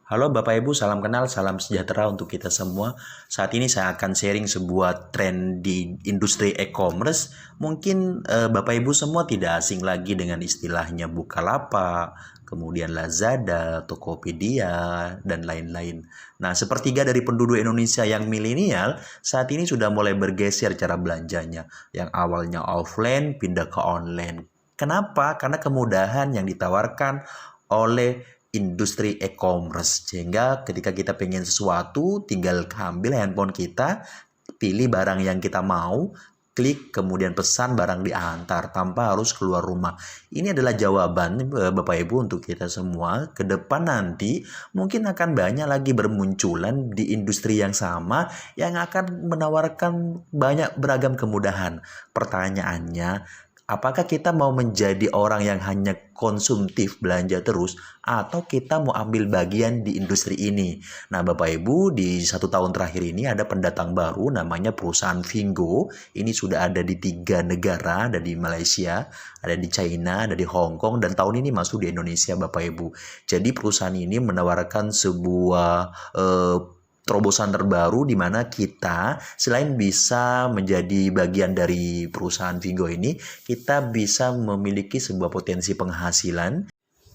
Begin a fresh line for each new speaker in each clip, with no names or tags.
Halo Bapak Ibu, salam kenal, salam sejahtera untuk kita semua. Saat ini saya akan sharing sebuah tren di industri e-commerce. Mungkin Bapak Ibu semua tidak asing lagi dengan istilahnya Bukalapak, kemudian Lazada, Tokopedia, dan lain-lain. Nah, sepertiga dari penduduk Indonesia yang milenial saat ini sudah mulai bergeser cara belanjanya. Yang awalnya offline pindah ke online. Kenapa? Karena kemudahan yang ditawarkan oleh industri e-commerce, sehingga ketika kita pengen sesuatu tinggal ambil handphone kita, pilih barang yang kita mau, klik kemudian pesan, barang diantar tanpa harus keluar rumah. Ini adalah jawaban Bapak Ibu untuk kita semua. Ke depan nanti mungkin akan banyak lagi bermunculan di industri yang sama yang akan menawarkan banyak beragam kemudahan. Pertanyaannya, apakah kita mau menjadi orang yang hanya konsumtif belanja terus atau kita mau ambil bagian di industri ini? Nah, Bapak Ibu, di 1 tahun terakhir ini ada pendatang baru namanya perusahaan Vingo. Ini sudah ada di 3 negara, ada di Malaysia, ada di China, ada di Hong Kong, dan tahun ini masuk di Indonesia, Bapak Ibu. Jadi perusahaan ini menawarkan sebuah terobosan terbaru di mana kita selain bisa menjadi bagian dari perusahaan Vingo ini, kita bisa memiliki sebuah potensi penghasilan.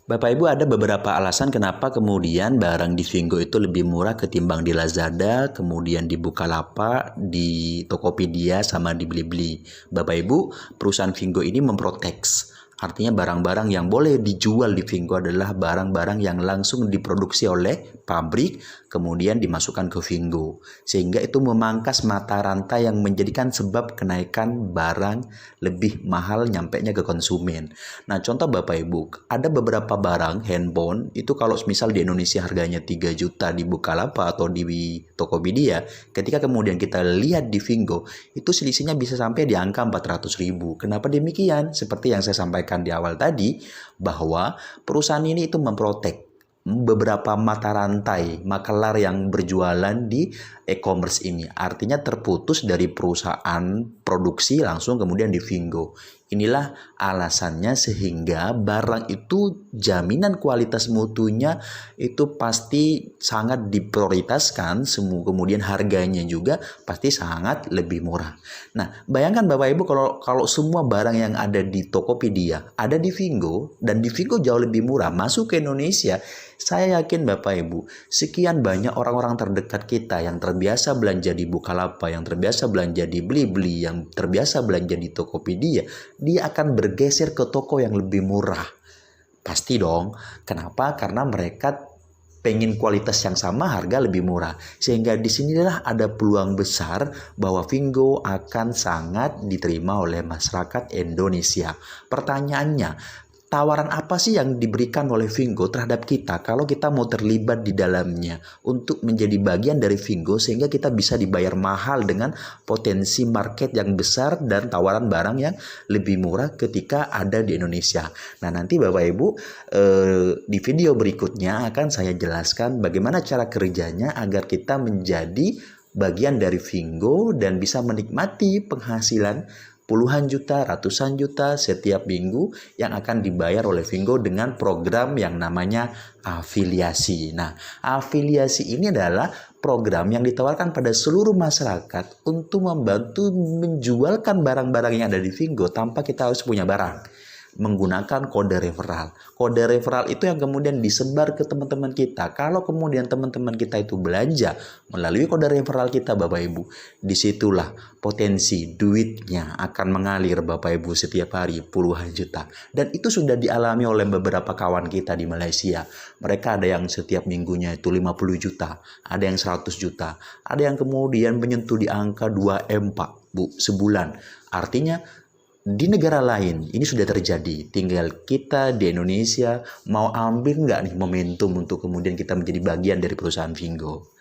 Bapak Ibu, ada beberapa alasan kenapa kemudian barang di Vingo itu lebih murah ketimbang di Lazada, kemudian di Bukalapak, di Tokopedia, sama di Blibli. Bapak Ibu, perusahaan Vingo ini memprotek. Artinya barang-barang yang boleh dijual di Vingo adalah barang-barang yang langsung diproduksi oleh pabrik, kemudian dimasukkan ke Vingo. Sehingga itu memangkas mata rantai yang menjadikan sebab kenaikan barang lebih mahal nyampenya ke konsumen. Nah, contoh Bapak Ibu, ada beberapa barang handphone itu kalau misal di Indonesia harganya 3 juta di Bukalapak atau di Tokopedia, ketika kemudian kita lihat di Vingo, itu selisihnya bisa sampai di angka 400.000. Kenapa demikian? Seperti yang saya sampaikan di awal tadi, bahwa perusahaan ini itu memprotek beberapa mata rantai makelar yang berjualan di e-commerce ini. Artinya terputus dari perusahaan produksi langsung kemudian di Vingo. Inilah alasannya sehingga barang itu jaminan kualitas mutunya itu pasti sangat diprioritaskan, kemudian harganya juga pasti sangat lebih murah. Nah, bayangkan Bapak Ibu kalau semua barang yang ada di Tokopedia ada di Vingo dan di Vingo jauh lebih murah masuk ke Indonesia, saya yakin Bapak Ibu, sekian banyak orang-orang terdekat kita yang terbiasa belanja di Bukalapak, yang terbiasa belanja di Blibli, yang terbiasa belanja di Tokopedia, dia akan bergeser ke toko yang lebih murah. Pasti dong. Kenapa? Karena mereka pengen kualitas yang sama, harga lebih murah. Sehingga disinilah ada peluang besar bahwa Vingo akan sangat diterima oleh masyarakat Indonesia. Pertanyaannya, tawaran apa sih yang diberikan oleh Vingo terhadap kita kalau kita mau terlibat di dalamnya untuk menjadi bagian dari Vingo sehingga kita bisa dibayar mahal dengan potensi market yang besar dan tawaran barang yang lebih murah ketika ada di Indonesia. Nah, nanti Bapak Ibu di video berikutnya akan saya jelaskan bagaimana cara kerjanya agar kita menjadi bagian dari Vingo dan bisa menikmati penghasilan puluhan juta, ratusan juta setiap minggu yang akan dibayar oleh Vingo dengan program yang namanya afiliasi. Nah, afiliasi ini adalah program yang ditawarkan pada seluruh masyarakat untuk membantu menjualkan barang-barang yang ada di Vingo tanpa kita harus punya barang, menggunakan kode referral. Kode referral itu yang kemudian disebar ke teman-teman kita. Kalau kemudian teman-teman kita itu belanja melalui kode referral kita Bapak Ibu, disitulah potensi duitnya akan mengalir Bapak Ibu setiap hari puluhan juta. Dan itu sudah dialami oleh beberapa kawan kita di Malaysia. Mereka ada yang setiap minggunya itu 50 juta, ada yang 100 juta, ada yang kemudian menyentuh di angka 2M Pak Bu sebulan. Artinya di negara lain ini sudah terjadi, tinggal kita di Indonesia mau ambil nggak nih momentum untuk kemudian kita menjadi bagian dari perusahaan Vingo.